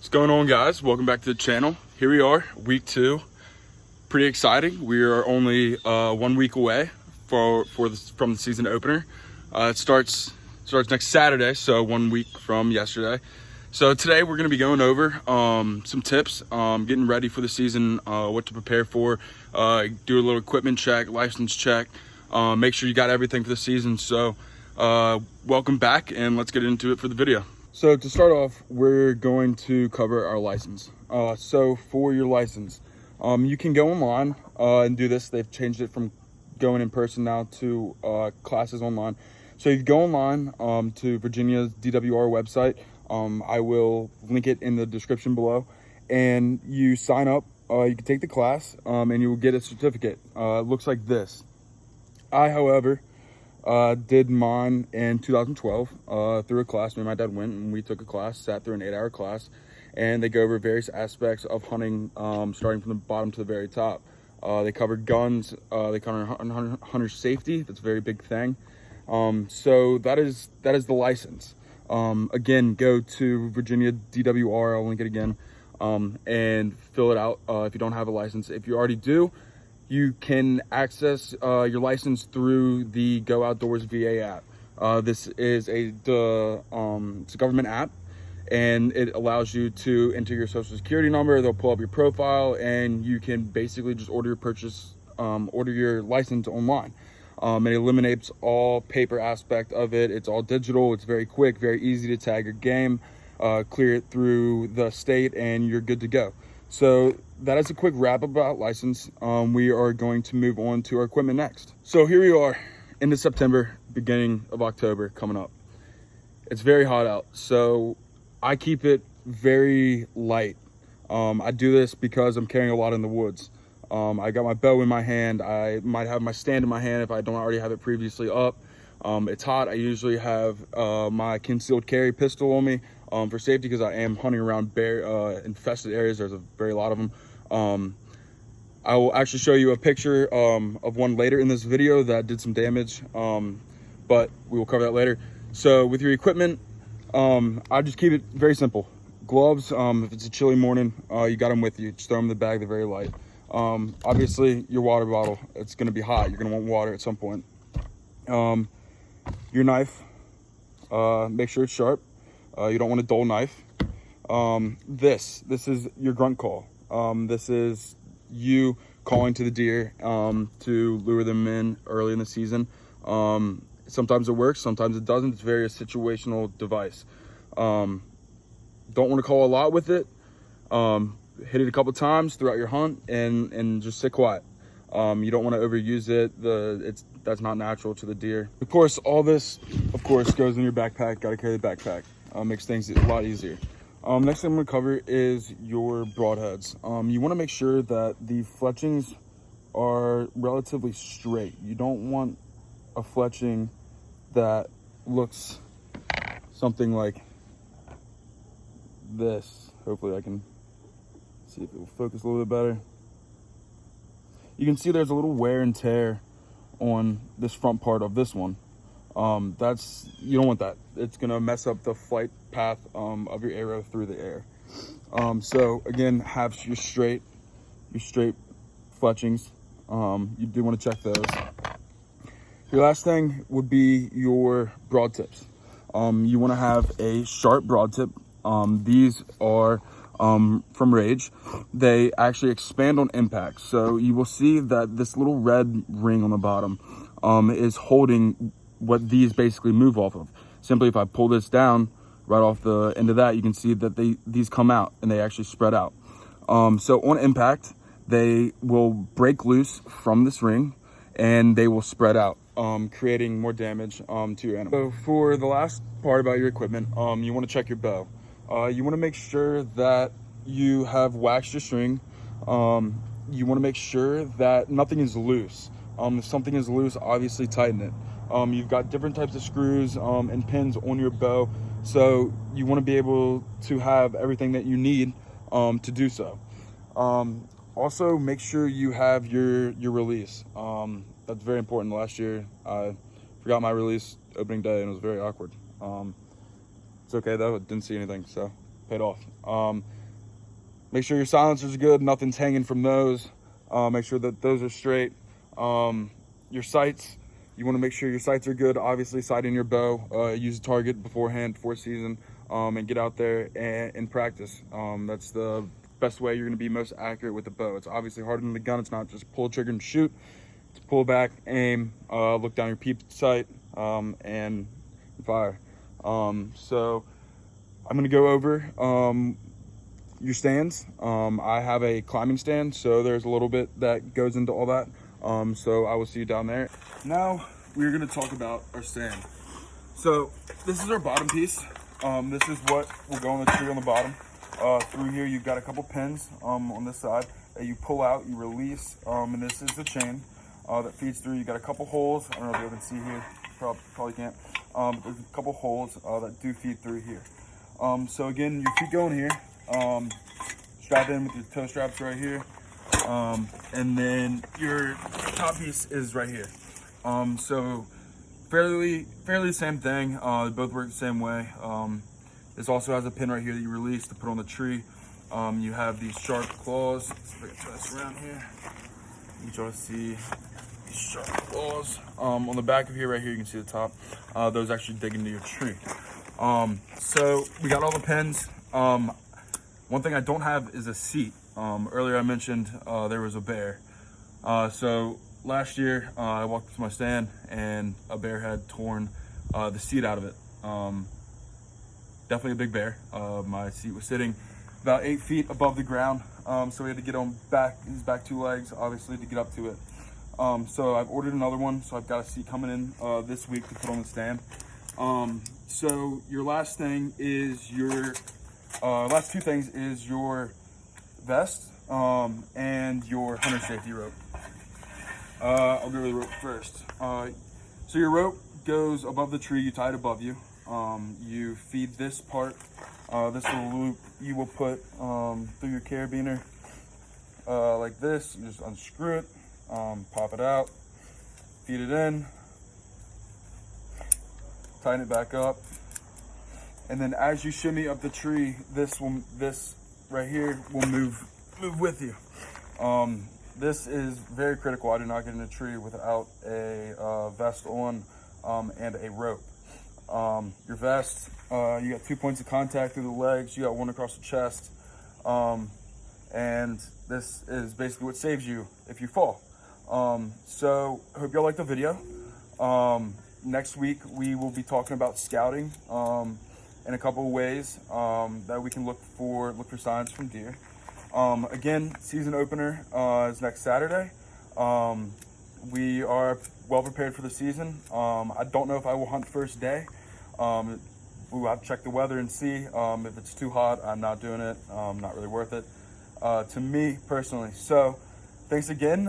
What's going on, guys? Welcome back to the channel. Here we are, week 2. Pretty exciting. We are only 1 week away from the season opener. It starts next Saturday, so 1 week from yesterday. So today we're going to be going over some tips, getting ready for the season, what to prepare for, do a little equipment check, license check, make sure you got everything for the season. So welcome back, and let's get into it for the video. So to start off, we're going to cover our license. So for your license, you can go online and do this. They've changed it from going in person now to classes online. So you go online to Virginia's DWR website. I will link it in the description below, and you sign up. You can take the class, and you will get a certificate. It looks like this. I, however, did mine in 2012 through a class. Me and my dad went and we took a class, sat through an 8-hour class, and they go over various aspects of hunting, starting from the bottom to the very top. They cover guns, they cover hunter safety. That's a very big thing. So that is the license. Again, go to Virginia DWR, I'll link it again, and fill it out if you don't have a license. If you already do, you can access your license through the Go Outdoors VA app. This is it's a government app, and it allows you to enter your social security number. They'll pull up your profile, and you can basically just order your license online. It eliminates all paper aspect of it. It's all digital. It's very quick, very easy to tag your game, clear it through the state, and you're good to go. So that is a quick wrap about license. We are going to move on to our equipment next. So here we are into September, beginning of October coming up. It's very hot out, so I keep it very light. I do this because I'm carrying a lot in the woods. I got my bow in my hand. I might have my stand in my hand if I don't already have it previously up. It's hot. I usually have my concealed carry pistol on me for safety, because I am hunting around bear infested areas. There's a very lot of them. I will actually show you a picture of one later in this video that did some damage, but we will cover that later. So with your equipment, I just keep it very simple. Gloves, if it's a chilly morning, you got them with you. Just throw them in the bag. They're very light. Obviously your water bottle, it's going to be hot. You're going to want water at some point. Your knife, make sure it's sharp. You don't want a dull knife. This is your grunt call. This is you calling to the deer to lure them in early in the season. Sometimes it works, sometimes it doesn't. It's very a situational device. Don't want to call a lot with it. Hit it a couple times throughout your hunt, and just sit quiet. You don't want to overuse it. That's not natural to the deer. Of course, all this, goes in your backpack. Got to carry the backpack. Makes things a lot easier. Next thing I'm going to cover is your broadheads. You want to make sure that the fletchings are relatively straight. You don't want a fletching that looks something like this. Hopefully I can see if it will focus a little bit better. You can see there's a little wear and tear on this front part of this one. You don't want that. It's gonna mess up the flight path of your arrow through the air. So again, have your straight fletchings. You do want to check those. Your last thing would be your broad tips. You want to have a sharp broad tip. These are from Rage. They actually expand on impact. So you will see that this little red ring on the bottom is holding what these basically move off of. Simply, if I pull this down right off the end of that, you can see that these come out and they actually spread out. So on impact, they will break loose from this ring and they will spread out, creating more damage to your animal. So for the last part about your equipment, you want to check your bow. You want to make sure that you have waxed your string. You want to make sure that nothing is loose. If something is loose, obviously tighten it. You've got different types of screws and pins on your bow, so you want to be able to have everything that you need to do so. Also, make sure you have your release. That's very important. Last year, I forgot my release opening day, and it was very awkward. It's okay though, I didn't see anything, so paid off. Make sure your silencers are good, nothing's hanging from those. Make sure that those are straight. Your sights, you want to make sure your sights are good. Obviously, sighting your bow, use a target beforehand, before season, and get out there and practice. That's the best way you're going to be most accurate with the bow. It's obviously harder than the gun. It's not just pull trigger and shoot. It's pull back, aim, look down your peep sight, and fire. So I'm going to go over your stands. I have a climbing stand, so there's a little bit that goes into all that. So I will see you down there. Now we're going to talk about our stand. So this is our bottom piece. This is what will go on the tree on the bottom. Through here you've got a couple pins on this side that you pull out, you release, and this is the chain that feeds through. You got a couple holes. I don't know if you can see here, probably can't. There's a couple holes that do feed through here. So again, your feet go in here, strap in with your toe straps right here, and then your top piece is right here. So fairly the same thing. They both work the same way. This also has a pin right here that you release to put on the tree. You have these sharp claws. Let's see if I can turn this around here. You try to see these sharp claws. On the back of here, right here, you can see the top. Those actually dig into your tree. So we got all the pins. One thing I don't have is a seat. Earlier I mentioned there was a bear. So last year I walked up to my stand and a bear had torn the seat out of it. Definitely a big bear. My seat was sitting about 8 feet above the ground. So we had to get on his back 2 legs, obviously, to get up to it. So I've ordered another one. So I've got a seat coming in this week to put on the stand. So your last thing is last 2 things is your vest and your hunter safety rope. I'll go over the rope first. So your rope goes above the tree, you tie it above you. You feed this part, this little loop you will put through your carabiner like this. You just unscrew it, pop it out, feed it in, tighten it back up, and then as you shimmy up the tree, this right here will move with you. This is very critical. I do not get in a tree without a vest on and a rope. Your vest, you got 2 points of contact through the legs, you got 1 across the chest, and this is basically what saves you if you fall. So I hope y'all like the video. Next week we will be talking about scouting in a couple of ways that we can look for signs from deer. Again, season opener is next Saturday. We are well prepared for the season. I don't know if I will hunt first day. We'll have to check the weather and see. If it's too hot, I'm not doing it. Not really worth it to me personally. So thanks again.